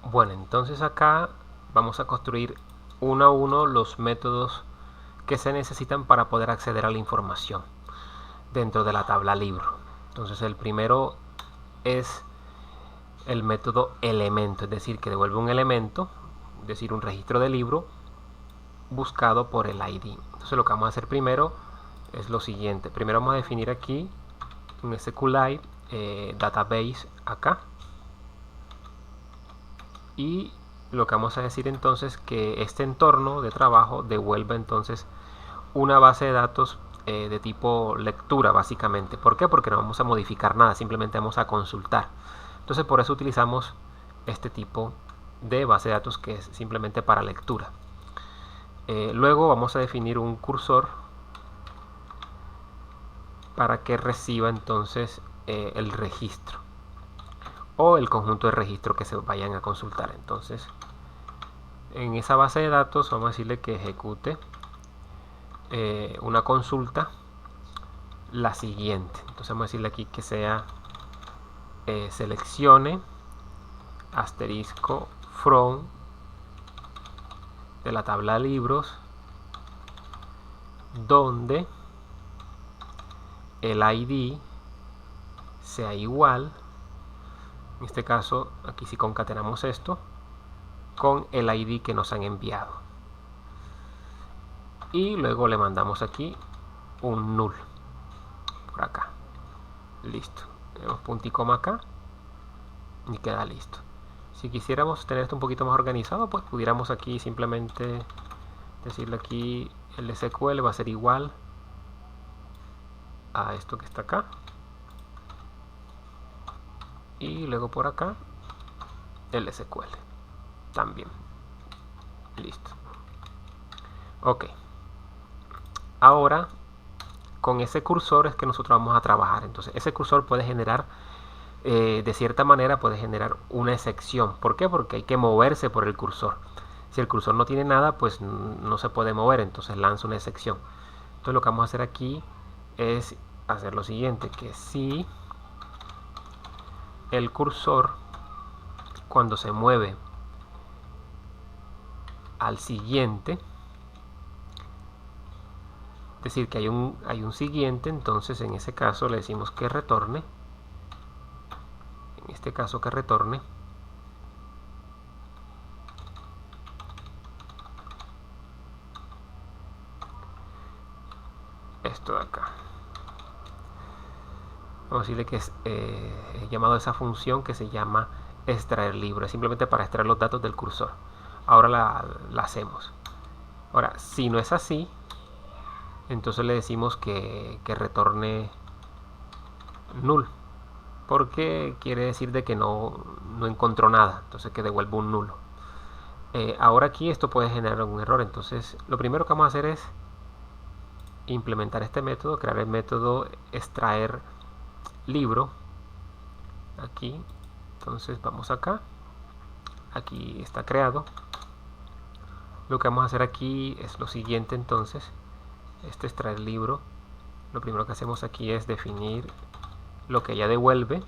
Bueno, entonces acá vamos a construir uno a uno los métodos que se necesitan para poder acceder a la información dentro de la tabla libro. Entonces el primero es el método elemento, es decir, que devuelve un elemento, es decir, un registro de libro buscado por el ID. Entonces lo que vamos a hacer primero es lo siguiente. Primero vamos a definir aquí un SQLite database acá. Y lo que vamos a decir entonces que este entorno de trabajo devuelva entonces una base de datos de tipo lectura básicamente. ¿Por qué? Porque no vamos a modificar nada, simplemente vamos a consultar. Entonces por eso utilizamos este tipo de base de datos que es simplemente para lectura. Luego vamos a definir un cursor para que reciba entonces el registro o el conjunto de registros que se vayan a consultar. Entonces en esa base de datos vamos a decirle que ejecute una consulta la siguiente. Entonces vamos a decirle aquí que sea seleccione asterisco from de la tabla de libros donde el ID sea igual, en este caso aquí si concatenamos esto con el ID que nos han enviado, y luego le mandamos aquí un null por acá. Listo, tenemos punto y coma acá y queda listo. Si quisiéramos tener esto un poquito más organizado, pues pudiéramos aquí simplemente decirle aquí el SQL va a ser igual a esto que está acá, y luego por acá el SQL también. Listo. Ok, ahora con ese cursor es que nosotros vamos a trabajar. Entonces ese cursor puede generar de cierta manera puede generar una excepción. ¿Por qué? Porque hay que moverse por el cursor. Si el cursor no tiene nada, pues no se puede mover, entonces lanza una excepción. Entonces lo que vamos a hacer aquí es hacer lo siguiente, que si el cursor cuando se mueve al siguiente, es decir, que hay un siguiente, entonces en ese caso le decimos que retorne, en este caso que retorne esto de acá. Vamos a decirle que es llamado a esa función que se llama extraer libro, es simplemente para extraer los datos del cursor. Ahora la hacemos. Ahora, si no es así, entonces le decimos que retorne null, porque quiere decir de que no encontró nada, entonces que devuelva un nulo. Ahora aquí esto puede generar un error, entonces lo primero que vamos a hacer es implementar este método, crear el método extraer libro aquí. Entonces vamos acá, aquí está creado. Lo que vamos a hacer aquí es lo siguiente, entonces este extraer libro, lo primero que hacemos aquí es definir lo que ya devuelve,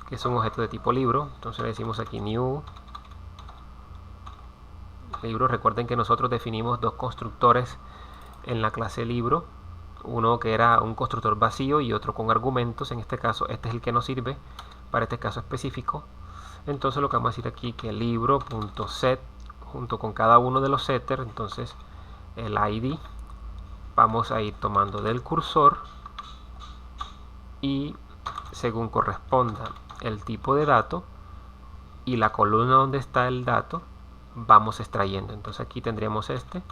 que es un objeto de tipo libro. Entonces le decimos aquí new libro. Recuerden que nosotros definimos dos constructores en la clase libro, uno que era un constructor vacío y otro con argumentos. En este caso este es el que nos sirve para este caso específico. Entonces lo que vamos a decir aquí que libro.set junto con cada uno de los setters, entonces el ID vamos a ir tomando del cursor y según corresponda el tipo de dato y la columna donde está el dato vamos extrayendo. Entonces aquí tendríamos este,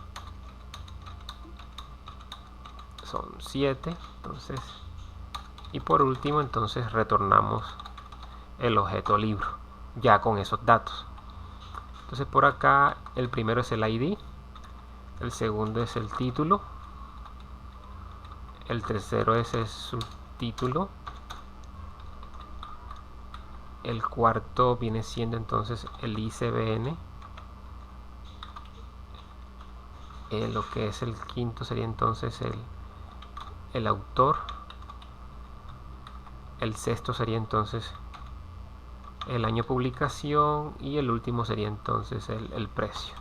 son 7, entonces, y por último entonces retornamos el objeto libro ya con esos datos. Entonces por acá el primero es el ID, el segundo es el título, el tercero es el subtítulo, el cuarto viene siendo entonces el ISBN, lo que es el quinto sería entonces el autor, el sexto sería entonces el año de publicación y el último sería entonces el precio.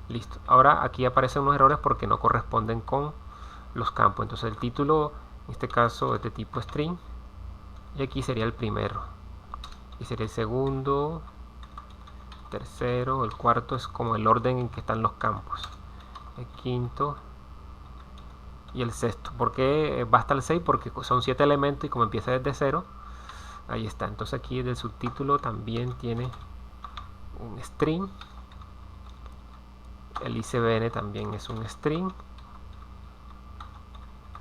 Listo. Ahora aquí aparecen unos errores porque no corresponden con los campos. Entonces el título en este caso es de tipo string y aquí sería el primero y sería el segundo, tercero, el cuarto es como el orden en que están los campos, el quinto y el sexto. ¿Por qué basta el 6? Porque son 7 elementos y como empieza desde 0, ahí está. Entonces aquí del subtítulo también tiene un string, el ICBN también es un string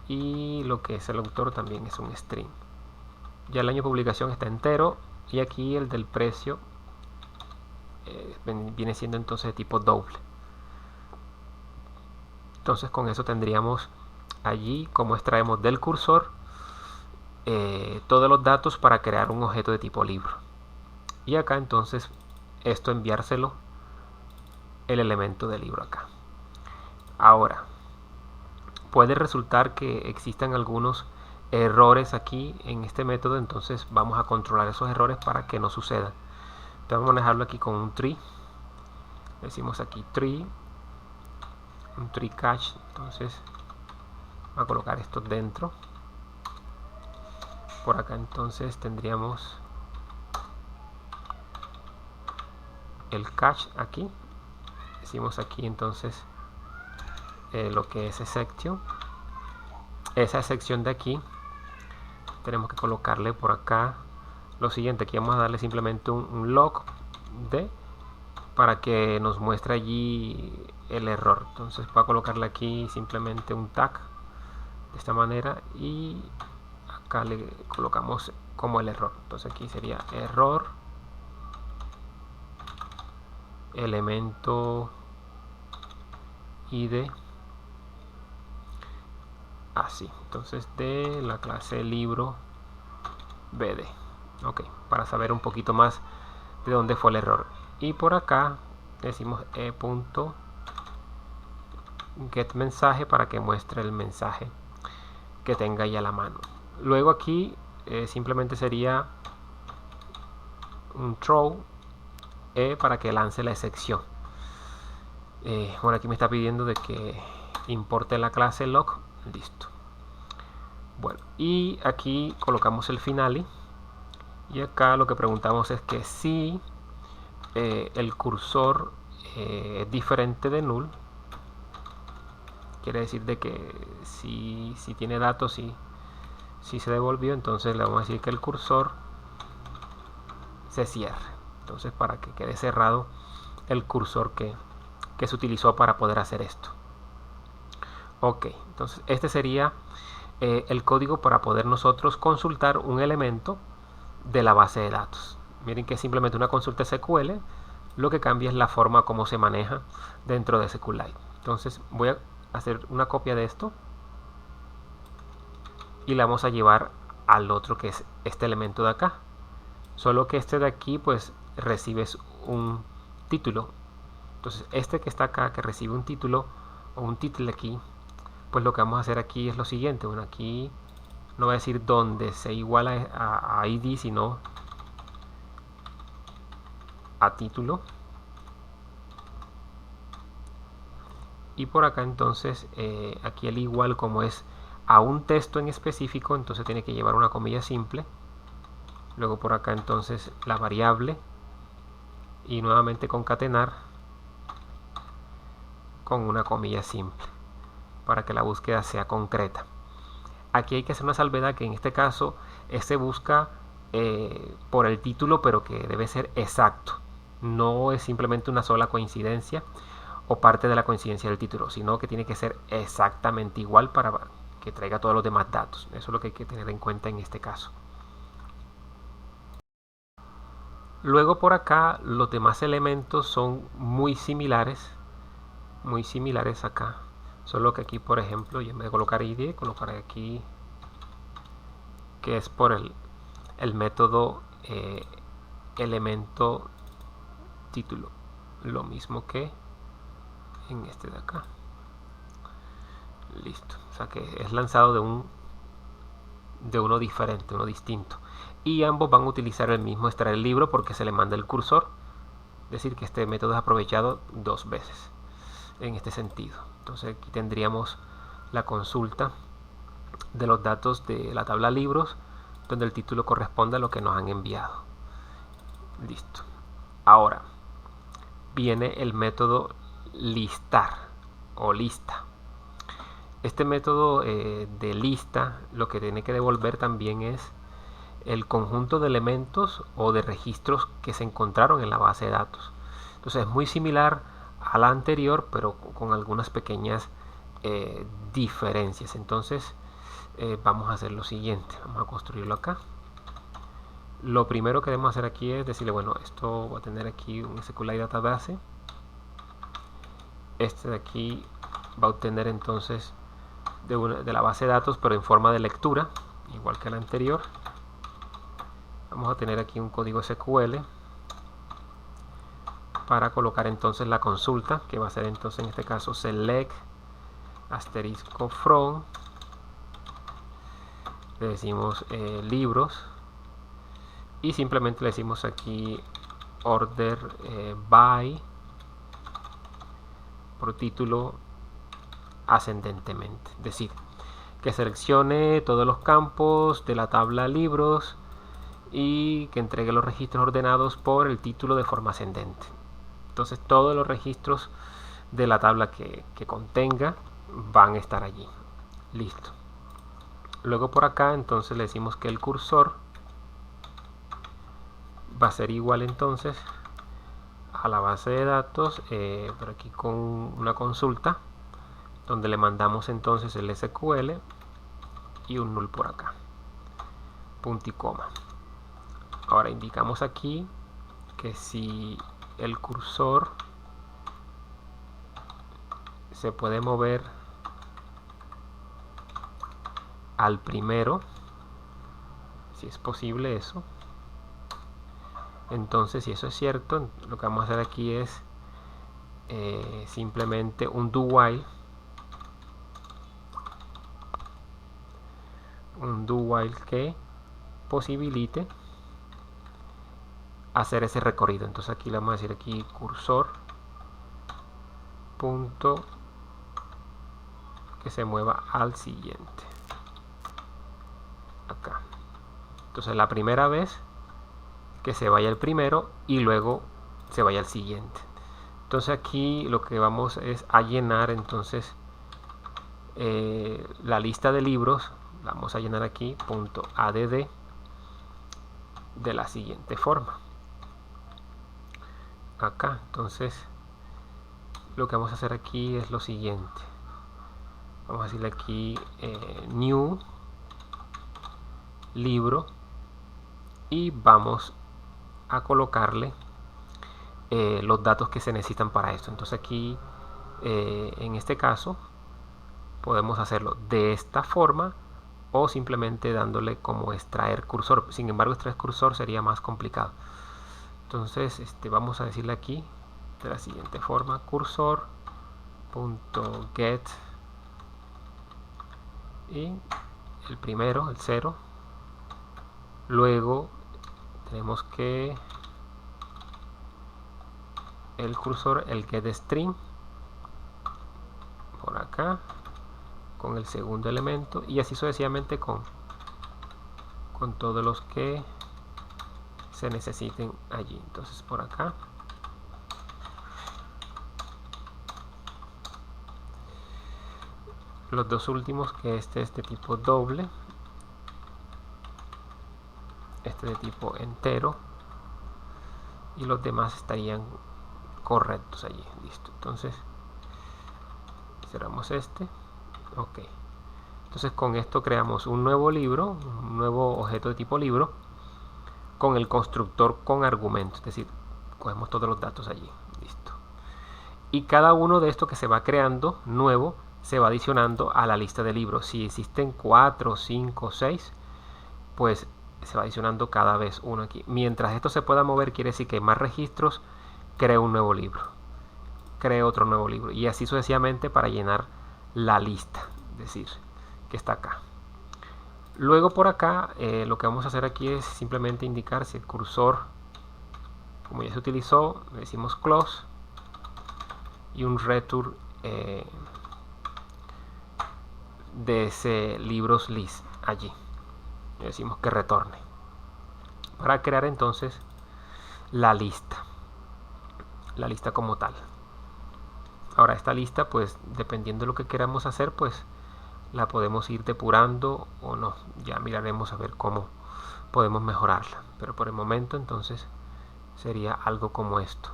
y lo que es el autor también es un string. Ya el año de publicación está entero y aquí el del precio viene siendo entonces de tipo doble. Entonces con eso tendríamos allí como extraemos del cursor todos los datos para crear un objeto de tipo libro. Y acá entonces esto enviárselo el elemento de libro acá. Ahora, puede resultar que existan algunos errores aquí en este método, entonces vamos a controlar esos errores para que no sucedan. Entonces vamos a manejarlo aquí con un tree. Decimos aquí tree, un tree catch, entonces voy a colocar esto dentro. Por acá entonces tendríamos el catch aquí. Decimos aquí entonces lo que es section. Esa sección de aquí tenemos que colocarle por acá lo siguiente. Aquí vamos a darle simplemente un log de para que nos muestre allí el error. Entonces voy a colocarle aquí simplemente un tag de esta manera y acá le colocamos como el error. Entonces aquí sería error elemento id así. Entonces de la clase libro bd. Ok, para saber un poquito más de dónde fue el error. Y por acá decimos get mensaje para que muestre el mensaje que tenga ya a la mano. Luego aquí simplemente sería un throw para que lance la excepción. Bueno, aquí me está pidiendo de que importe la clase log. Listo. Bueno, y aquí colocamos el finale. Y acá lo que preguntamos es que si el cursor es diferente de null, quiere decir de que si tiene datos, si se devolvió, entonces le vamos a decir que el cursor se cierre. Entonces para que quede cerrado el cursor que se utilizó para poder hacer esto. Ok, entonces este sería el código para poder nosotros consultar un elemento de la base de datos. Miren que es simplemente una consulta SQL, lo que cambia es la forma como se maneja dentro de SQLite. Entonces voy a hacer una copia de esto y la vamos a llevar al otro que es este elemento de acá. Solo que este de aquí pues recibes un título. Entonces este que está acá que recibe un título o un título aquí, pues lo que vamos a hacer aquí es lo siguiente. Bueno, aquí no va a decir dónde sea igual a ID, sino a título. Y por acá entonces aquí el igual como es a un texto en específico, entonces tiene que llevar una comilla simple. Luego por acá entonces la variable y nuevamente concatenar con una comilla simple para que la búsqueda sea concreta. Aquí hay que hacer una salvedad que en este caso se busca por el título, pero que debe ser exacto. No es simplemente una sola coincidencia o parte de la coincidencia del título, sino que tiene que ser exactamente igual para que traiga todos los demás datos. Eso es lo que hay que tener en cuenta en este caso. Luego por acá los demás elementos son muy similares acá. Solo que aquí, por ejemplo, yo en vez de colocar id, colocaré aquí que es por el método elemento título. Lo mismo que en este de acá. Listo. O sea que es lanzado de uno diferente, uno distinto. y ambos van a utilizar el mismo extraer libro porque se le manda el cursor. Es decir, que este método es aprovechado dos veces en este sentido. Entonces aquí tendríamos la consulta de los datos de la tabla libros, donde el título corresponde a lo que nos han enviado. Listo. Ahora viene el método listar o lista. Este método de lista lo que tiene que devolver también es el conjunto de elementos o de registros que se encontraron en la base de datos. Entonces es muy similar a la anterior, pero con algunas pequeñas diferencias. Entonces vamos a hacer lo siguiente. Vamos a construirlo acá. Lo primero que debemos hacer aquí es decirle, bueno, esto va a tener aquí un SQLite Database. Este de aquí va a obtener entonces de la base de datos, pero en forma de lectura, igual que la anterior. Vamos a tener aquí un código SQL para colocar entonces la consulta, que va a ser entonces en este caso select asterisco from, le decimos libros, y simplemente le decimos aquí order by, por título ascendentemente, es decir, que seleccione todos los campos de la tabla libros y que entregue los registros ordenados por el título de forma ascendente. Entonces todos los registros de la tabla que contenga van a estar allí. Listo. Luego por acá entonces le decimos que el cursor va a ser igual entonces a la base de datos, por aquí con una consulta, donde le mandamos entonces el SQL y un null por acá, punto y coma. Ahora indicamos aquí que si el cursor se puede mover al primero, si es posible eso, entonces si eso es cierto, lo que vamos a hacer aquí es simplemente un do while que posibilite hacer ese recorrido. Entonces aquí le vamos a decir aquí cursor punto que se mueva al siguiente, acá. Entonces la primera vez que se vaya el primero y luego se vaya al siguiente. Entonces aquí lo que vamos es a llenar entonces la lista de libros. La vamos a llenar aquí punto add de la siguiente forma, acá. Entonces lo que vamos a hacer aquí es lo siguiente. Vamos a decirle aquí new libro y vamos a colocarle los datos que se necesitan para esto. Entonces aquí en este caso podemos hacerlo de esta forma o simplemente dándole como extraer cursor. Sin embargo, extraer cursor sería más complicado. Entonces vamos a decirle aquí de la siguiente forma: cursor.get y el primero, el 0. Luego tenemos que el cursor, el getString por acá con el segundo elemento, y así sucesivamente con todos los que se necesiten allí. Entonces por acá los dos últimos, que este es de tipo doble, este de tipo entero, y los demás estarían correctos allí. Listo. Entonces cerramos este. Ok. Entonces con esto creamos un nuevo libro, un nuevo objeto de tipo libro con el constructor con argumentos, es decir, cogemos todos los datos allí. Listo. Y cada uno de estos que se va creando nuevo se va adicionando a la lista de libros. Si existen 4, 5, 6, pues se va adicionando cada vez uno aquí. Mientras esto se pueda mover, quiere decir que hay más registros, creo un nuevo libro, creo otro nuevo libro, y así sucesivamente para llenar la lista, es decir, que está acá. Luego por acá lo que vamos a hacer aquí es simplemente indicar si el cursor, como ya se utilizó, le decimos close y un return de ese libros list allí. Le decimos que retorne para crear entonces la lista como tal. Ahora esta lista, pues dependiendo de lo que queramos hacer, pues la podemos ir depurando o no. Ya miraremos a ver cómo podemos mejorarla, pero por el momento entonces sería algo como esto,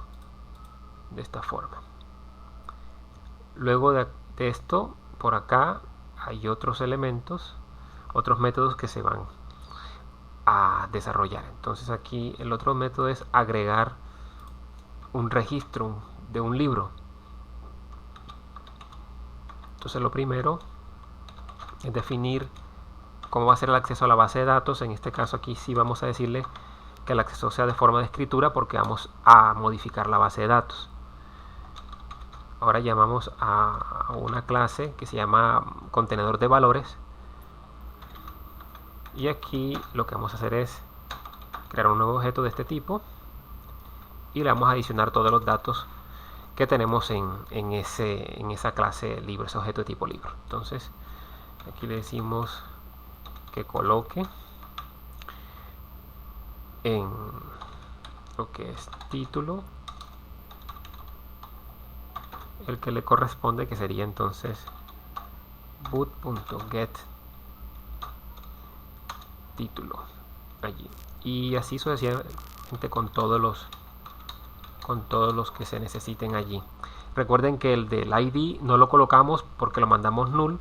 de esta forma. Luego de esto, por acá hay otros elementos, otros métodos que se van a desarrollar. Entonces aquí el otro método es agregar un registro de un libro. Entonces lo primero es definir cómo va a ser el acceso a la base de datos. En este caso aquí sí vamos a decirle que el acceso sea de forma de escritura porque vamos a modificar la base de datos. Ahora llamamos a una clase que se llama contenedor de valores y aquí lo que vamos a hacer es crear un nuevo objeto de este tipo y le vamos a adicionar todos los datos que tenemos en esa clase libro, ese objeto de tipo libro. Entonces aquí le decimos que coloque en lo que es título el que le corresponde, que sería entonces boot.get título allí, y así sucesivamente con todos los que se necesiten allí. Recuerden que el del ID no lo colocamos porque lo mandamos null,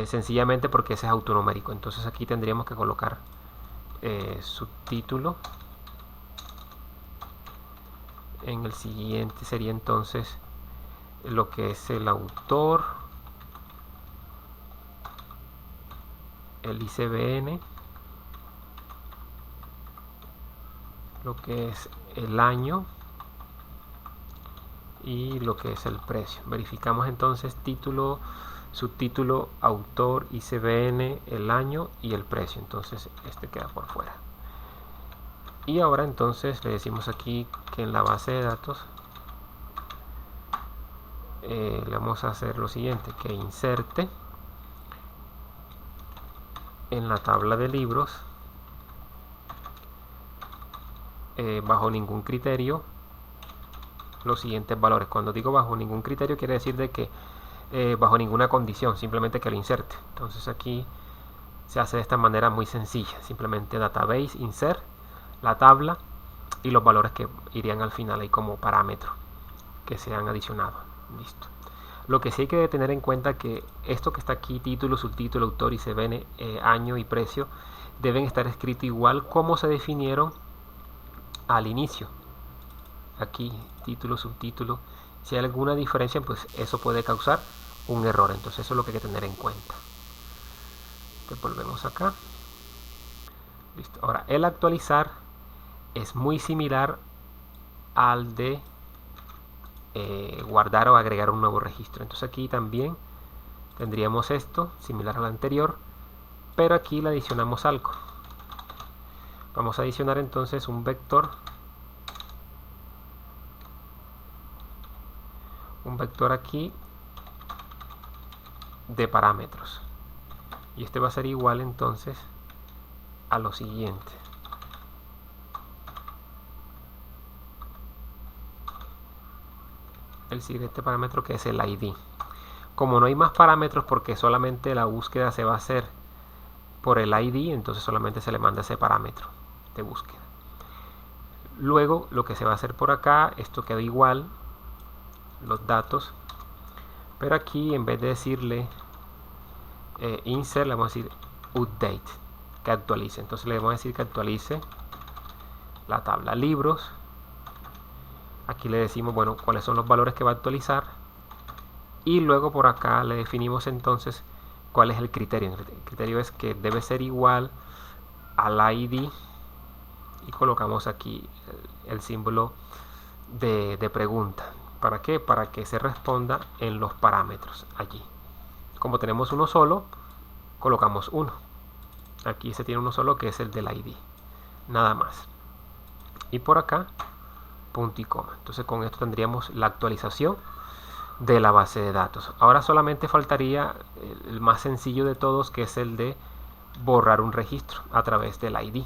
sencillamente porque ese es autonumérico. Entonces aquí tendríamos que colocar subtítulo. En el siguiente sería entonces lo que es el autor, el ISBN, lo que es el año y lo que es el precio. Verificamos entonces título, subtítulo, autor, ISBN, el año y el precio. Entonces este queda por fuera. Y ahora entonces le decimos aquí que en la base de datos le vamos a hacer lo siguiente, que inserte en la tabla de libros bajo ningún criterio los siguientes valores. Cuando digo bajo ningún criterio quiere decir de que bajo ninguna condición, simplemente que lo inserte. Entonces aquí se hace de esta manera muy sencilla, simplemente database, insert, la tabla y los valores que irían al final ahí como parámetro que se han adicionado. Listo. Lo que sí hay que tener en cuenta que esto que está aquí, título, subtítulo, autor, ISBN, año y precio, deben estar escritos igual como se definieron al inicio. Aquí, título, subtítulo. Si hay alguna diferencia, pues eso puede causar un error. Entonces eso es lo que hay que tener en cuenta. Entonces volvemos acá. Listo. Ahora, el actualizar es muy similar al de guardar o agregar un nuevo registro. Entonces aquí también tendríamos esto similar al anterior, pero aquí le adicionamos algo. Vamos a adicionar entonces un vector aquí de parámetros, y este va a ser igual entonces a lo siguiente. El siguiente parámetro, que es el ID. Como no hay más parámetros porque solamente la búsqueda se va a hacer por el ID, entonces solamente se le manda ese parámetro de búsqueda. Luego lo que se va a hacer por acá, esto queda igual, los datos, pero aquí en vez de decirle insert, le vamos a decir update, que actualice. Entonces le vamos a decir que actualice la tabla libros. Aquí le decimos, bueno, cuáles son los valores que va a actualizar, y luego por acá le definimos entonces cuál es el criterio. El criterio es que debe ser igual al ID, y colocamos aquí el símbolo de pregunta. ¿Para qué? Para que se responda en los parámetros allí. Como tenemos uno solo, colocamos 1. Aquí se tiene uno solo, que es el del ID, nada más. Y por acá punto y coma. Entonces con esto tendríamos la actualización de la base de datos. Ahora solamente faltaría el más sencillo de todos, que es el de borrar un registro a través del ID.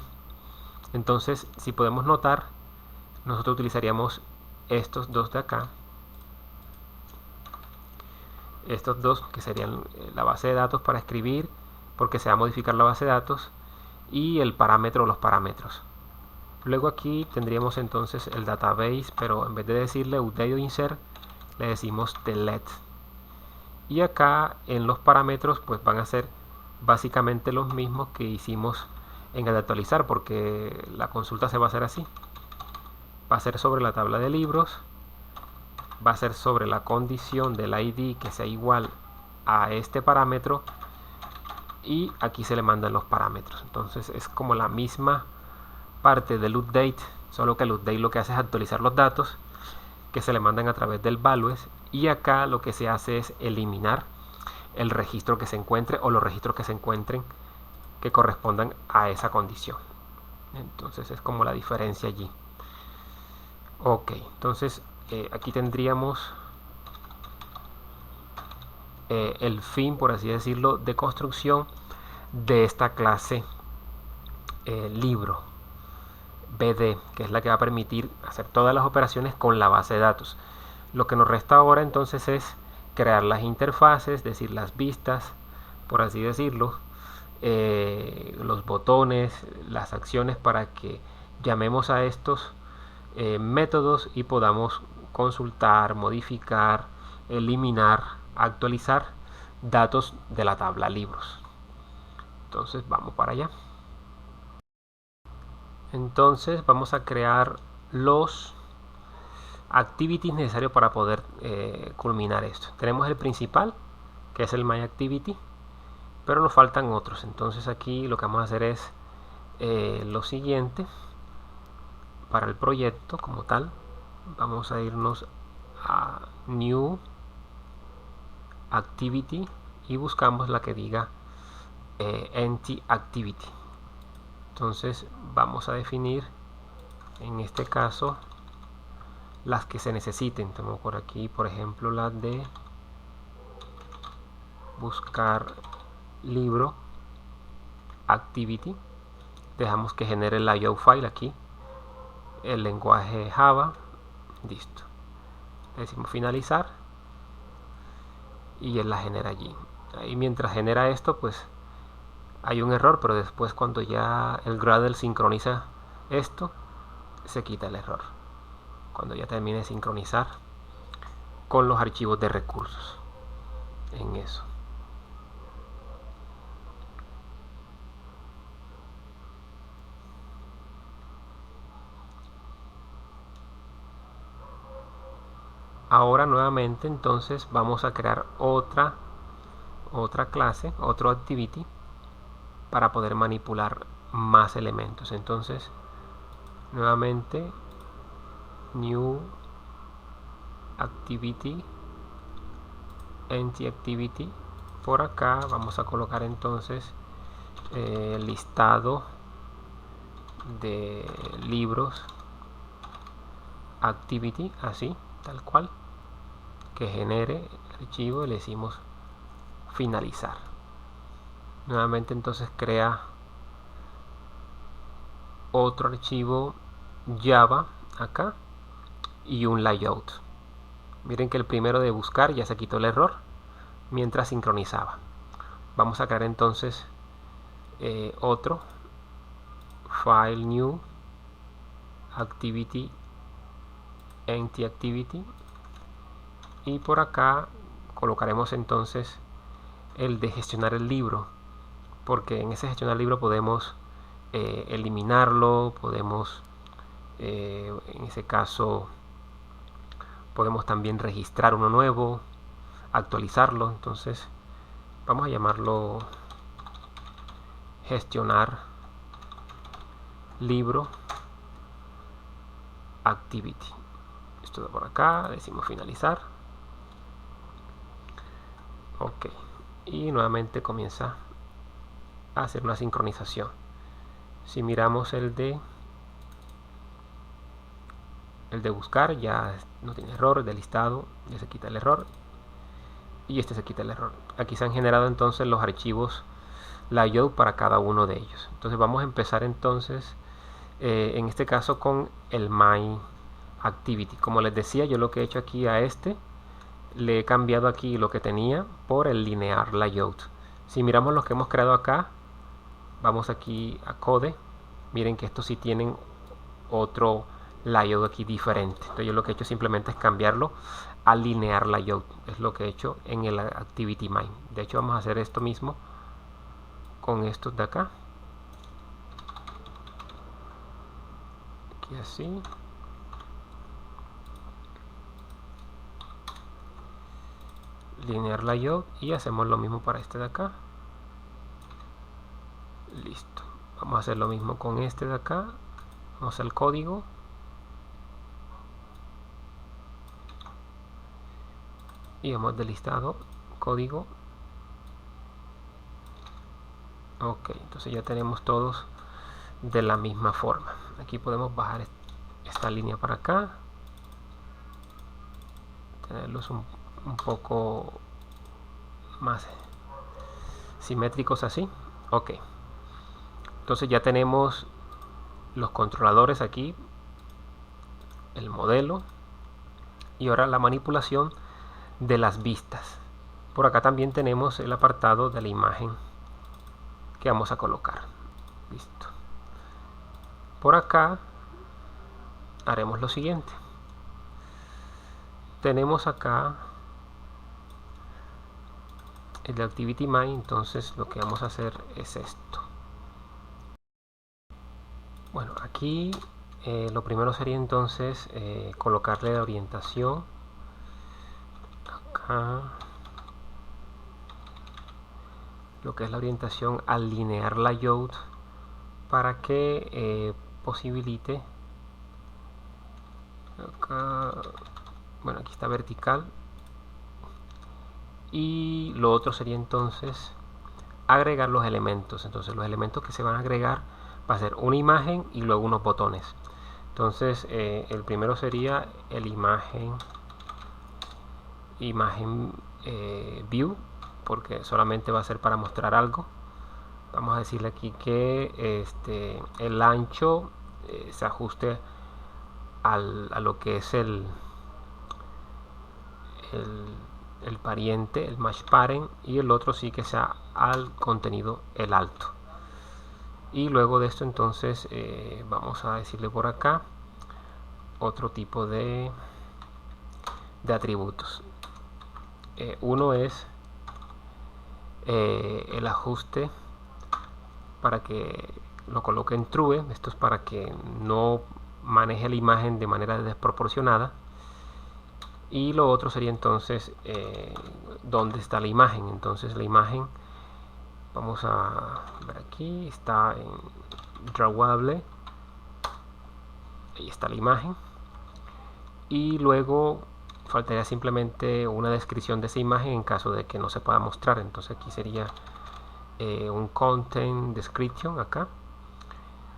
Entonces, si podemos notar, nosotros utilizaríamos estos dos de acá, estos dos que serían la base de datos para escribir, porque se va a modificar la base de datos, y el parámetro o los parámetros. Luego aquí tendríamos entonces el database, pero en vez de decirle update o insert, le decimos delete. Y acá en los parámetros pues van a ser básicamente los mismos que hicimos en el de actualizar, porque la consulta se va a hacer así. Va a ser sobre la tabla de libros, va a ser sobre la condición del ID que sea igual a este parámetro, y aquí se le mandan los parámetros. Entonces es como la misma parte del update, solo que el update lo que hace es actualizar los datos que se le mandan a través del values, y acá lo que se hace es eliminar el registro que se encuentre o los registros que se encuentren que correspondan a esa condición. Entonces es como la diferencia allí. Ok, entonces aquí tendríamos el fin, por así decirlo, de construcción de esta clase libro BD, que es la que va a permitir hacer todas las operaciones con la base de datos. Lo que nos resta ahora entonces es crear las interfaces, es decir, las vistas, por así decirlo, los botones, las acciones, para que llamemos a estos métodos y podamos consultar, modificar, eliminar, actualizar datos de la tabla libros. Entonces vamos para allá. Entonces vamos a crear los activities necesarios para poder culminar esto. Tenemos el principal, que es el My Activity, pero nos faltan otros. Entonces aquí lo que vamos a hacer es lo siguiente. Para el proyecto como tal, vamos a irnos a New Activity y buscamos la que diga Empty Activity. Entonces vamos a definir en este caso las que se necesiten. Tengo por aquí, por ejemplo, la de buscar libro activity. Dejamos que genere el IO file aquí, el lenguaje Java. Listo, le decimos finalizar y él la genera allí. Ahí mientras genera esto pues hay un error, pero después cuando ya el Gradle sincroniza esto, se quita el error cuando ya termine de sincronizar con los archivos de recursos en eso. Ahora nuevamente entonces vamos a crear otra clase, otro activity, para poder manipular más elementos. Entonces nuevamente New Activity, Empty Activity. Por acá vamos a colocar entonces el listado de libros Activity, así, tal cual, que genere el archivo y le decimos finalizar. Nuevamente entonces crea otro archivo Java acá y un layout. Miren que el primero de buscar ya se quitó el error mientras sincronizaba. Vamos a crear entonces otro file new activity empty activity, y por acá colocaremos entonces el de gestionar el libro, porque en ese gestionar el libro podemos eliminarlo, podemos en ese caso podemos también registrar uno nuevo, actualizarlo. Entonces vamos a llamarlo gestionar libro activity. Esto de por acá, decimos finalizar. Ok, y nuevamente comienza hacer una sincronización. Si miramos el de buscar, ya no tiene error. El de listado ya se quita el error y este se quita el error. Aquí se han generado entonces los archivos layout para cada uno de ellos. Entonces vamos a empezar entonces en este caso con el My Activity. Como les decía, yo lo que he hecho aquí a este, le he cambiado aquí lo que tenía por el linear layout. Si miramos lo que hemos creado acá, vamos aquí a Code. Miren que estos sí tienen otro layout aquí diferente. Entonces yo lo que he hecho simplemente es cambiarlo a linear layout. Es lo que he hecho en el Activity My. De hecho vamos a hacer esto mismo con estos de acá. Aquí así. Linear layout y hacemos lo mismo para este de acá. Listo. Vamos a hacer lo mismo con este de acá. Vamos al código. Y vamos de listado, código. Ok, entonces ya tenemos todos de la misma forma. Aquí podemos bajar esta línea para acá. Tenerlos un poco más simétricos así. Ok. Entonces ya tenemos los controladores aquí, el modelo y ahora la manipulación de las vistas. Por acá también tenemos el apartado de la imagen que vamos a colocar. Listo. Por acá haremos lo siguiente. Tenemos acá el de Activity My, entonces lo que vamos a hacer es esto. Bueno, aquí lo primero sería entonces colocarle la orientación acá, lo que es la orientación al linear layout para que posibilite acá, bueno, aquí está vertical, y lo otro sería entonces agregar los elementos. Entonces los elementos que se van a agregar va a ser una imagen y luego unos botones. Entonces el primero sería el imagen view, porque solamente va a ser para mostrar algo. Vamos a decirle aquí que el ancho se ajuste a lo que es el pariente, el match parent, y el otro sí que sea al contenido el alto. Y luego de esto entonces vamos a decirle por acá otro tipo de atributos. Uno es el ajuste para que lo coloque en true. Esto es para que no maneje la imagen de manera desproporcionada. Y lo otro sería entonces dónde está la imagen. Entonces la imagen, vamos a ver aquí, está en drawable. Ahí está la imagen. Y luego faltaría simplemente una descripción de esa imagen en caso de que no se pueda mostrar. Entonces aquí sería un content description acá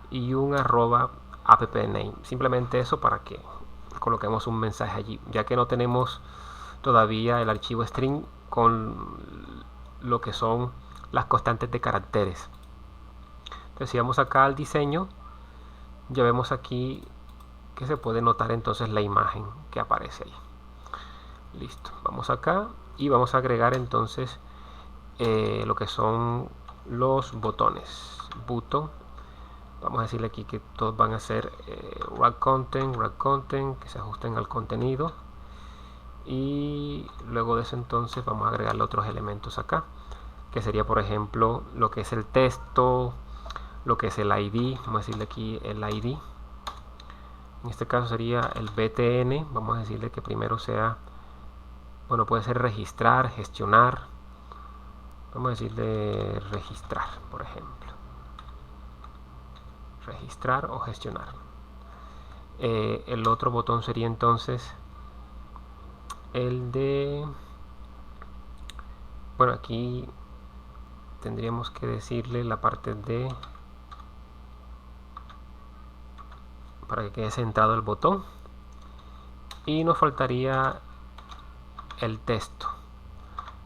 y un @appname. Simplemente eso para que coloquemos un mensaje allí, ya que no tenemos todavía el archivo string con lo que son las constantes de caracteres. Entonces si vamos acá al diseño, ya vemos aquí que se puede notar entonces la imagen que aparece ahí. Listo, vamos acá y vamos a agregar entonces lo que son los botones. Button, vamos a decirle aquí que todos van a ser wrap content, que se ajusten al contenido. Y luego de eso entonces vamos a agregarle otros elementos acá, que sería por ejemplo lo que es el texto, lo que es el ID. Vamos a decirle aquí el ID. En este caso sería el btn. Vamos a decirle que primero sea, bueno, puede ser registrar, gestionar. Vamos a decirle registrar, por ejemplo. Registrar o gestionar. El otro botón sería entonces el de, bueno, aquí tendríamos que decirle la parte de, para que quede centrado el botón, y nos faltaría el texto.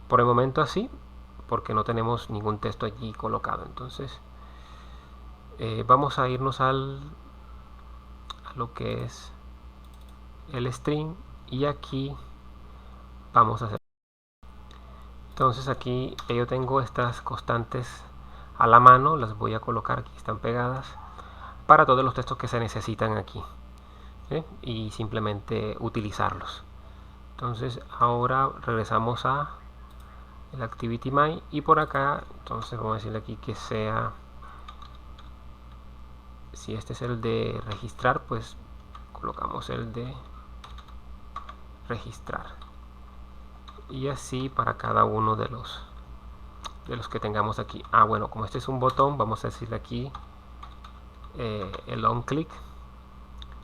Por el momento así, porque no tenemos ningún texto allí colocado. Entonces vamos a irnos a lo que es el string, y aquí vamos a hacer. Entonces aquí yo tengo estas constantes a la mano, las voy a colocar aquí, están pegadas para todos los textos que se necesitan aquí, y simplemente utilizarlos. Entonces ahora regresamos a el ActivityMy, y por acá entonces vamos a decirle aquí que sea, si este es el de registrar, pues colocamos el de registrar, y así para cada uno de los que tengamos aquí. Bueno, como este es un botón, vamos a decirle aquí el on click.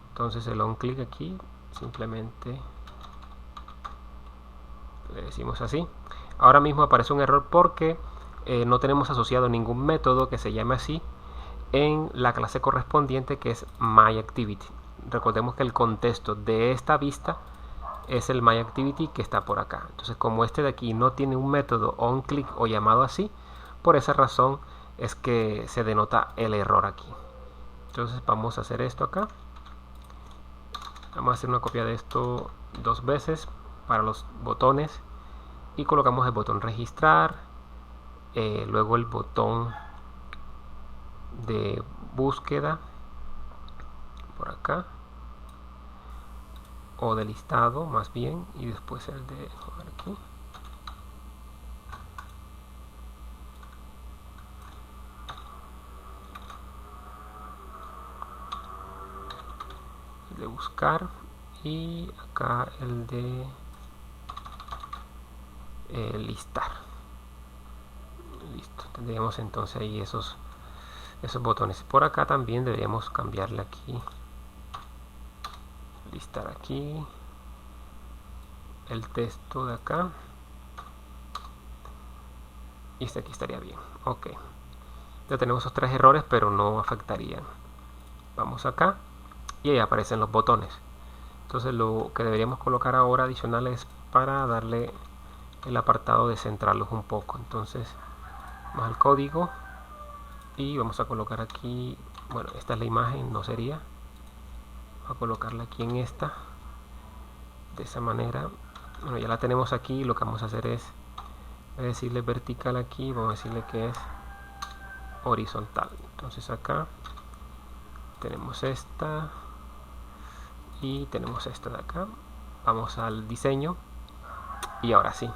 Entonces el on click aquí simplemente le decimos así. Ahora mismo aparece un error porque no tenemos asociado ningún método que se llame así en la clase correspondiente, que es MyActivity. Recordemos que el contexto de esta vista es el MyActivity que está por acá. Entonces, como este de aquí no tiene un método onClick o llamado así, por esa razón es que se denota el error aquí. Entonces vamos a hacer esto acá. Vamos a hacer una copia de esto 2 veces para los botones, y colocamos el botón registrar, luego el botón de búsqueda por acá, o de listado más bien, y después el de aquí. El de buscar, y acá el de listar. Listo, tendríamos entonces ahí esos botones. Por acá también deberíamos cambiarle aquí, listar aquí, el texto de acá, y este aquí estaría bien. Ok, ya tenemos esos 3 errores, pero no afectarían. Vamos acá y ahí aparecen los botones. Entonces lo que deberíamos colocar ahora adicional es para darle el apartado de centrarlos un poco. Entonces vamos al código y vamos a colocar aquí, bueno, esta es la imagen, no sería, vamos a colocarla aquí en esta, de esa manera. Bueno, ya la tenemos aquí. Lo que vamos a hacer es decirle vertical aquí, vamos a decirle que es horizontal. Entonces acá tenemos esta y tenemos esta de acá. Vamos al diseño y ahora sí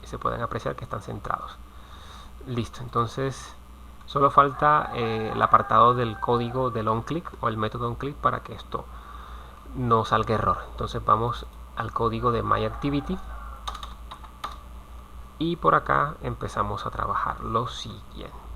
se pueden apreciar que están centrados. Listo, entonces solo falta el apartado del código del onClick o el método onClick para que esto no salga error. Entonces vamos al código de MyActivity y por acá empezamos a trabajar lo siguiente.